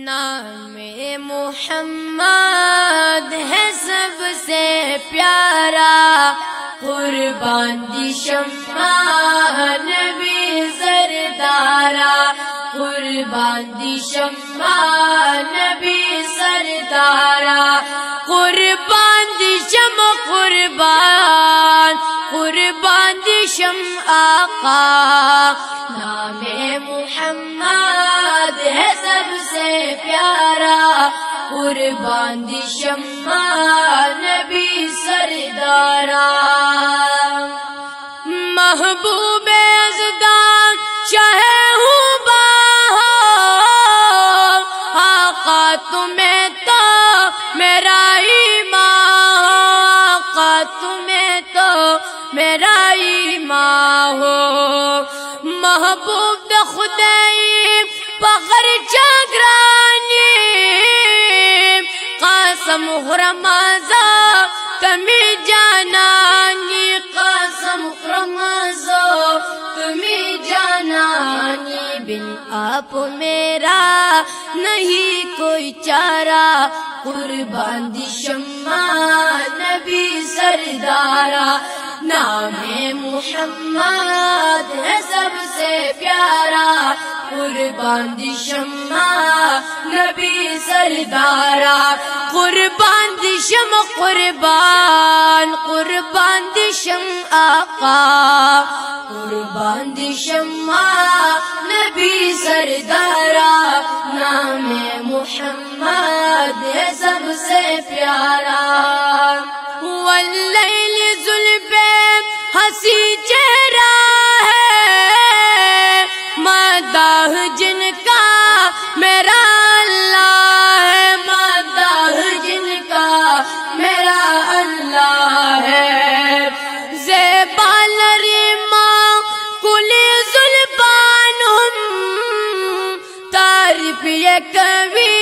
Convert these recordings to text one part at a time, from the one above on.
نام محمد ہے سب سے پیارا، قربان دی شمع نبی سردارا، قربان دی شمع نبی سردارا، قربان دی شمع قربان دی شمع آقا، نام محمد ہے سب سے پیارا، قربان دی شمع نبی سردارا، محبوب ازدان شاہ ہوں باہو، آقا تمہیں تو میرا ایمان، آقا تمہیں تو میرا ایمان ہو، محبوب دا خدای پغر جاگرانی، قاسم غرمازا تمی جانانی، قاسم غرمازا تمی جانانی، بن آپ میرا نہیں کوئی چارہ، قربان دی شمع نبی سردارا، نام محمد ہے سب سے پیارا، قربان دی شمع نبی سردارا، قربان دی شمع قربان دی شمع آقا، قربان دی شمع نبی سردارا، نام محمد ہے سب سے پیارا، واللیل ذوالفے ہنسی چہرہ ہے، مداح جن کا میرا اللہ ہے، مداح جن کا میرا اللہ ہے، زیبا لریما کلی زلبان ہم، تعریف یہ کبھی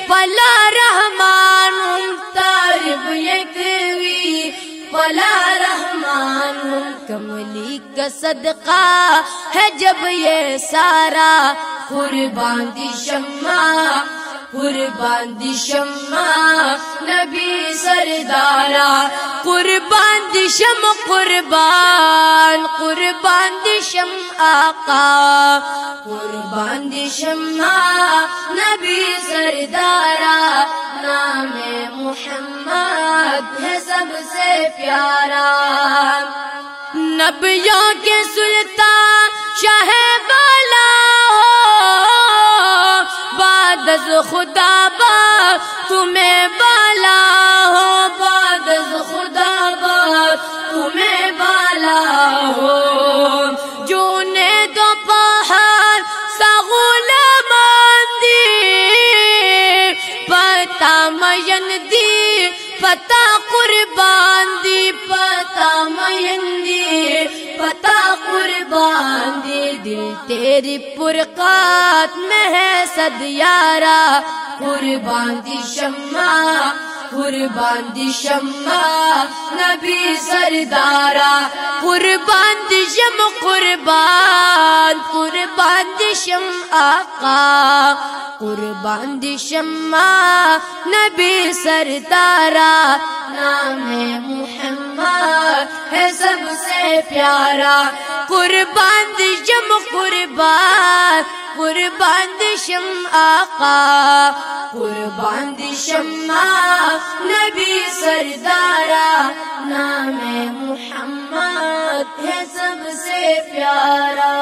بلا رحمان ہم، تعریف یہ کبھی بلا رحمان ہم، کملی کا صدقہ ہے جب یہ سارا، قربان دی شمع قربان دی شمع نبی سردارا، قربان دی شمع قربان دی شمع آقا، قربان دی شمع نبی سردارا، نام محمد ہے سب سے پیارا، نبیوں کے سلطان شاہ بالا ہو، بعد از خدا با تمہیں بالا ہو، بعد از خدا با تمہیں بالا ہو، جو نے دو پہاڑ سغول ماندی، پتا مین دی پتا قربان دی، پتا مین دی پتا قربان دی، دل تیری پرقات میں ہے صد یارا، قربان دی شمع قربان دی شمع نبی سردارا، قربان دی شمع قربان دی شمع آقا، قربان دی شمع نبی سردارا، نام محمد ہے سب سے پیارا، قربان دی شمع قربان دی شمع آقا، قربان دی شمع نبی سردارا، نام محمد ہے سب سے پیارا۔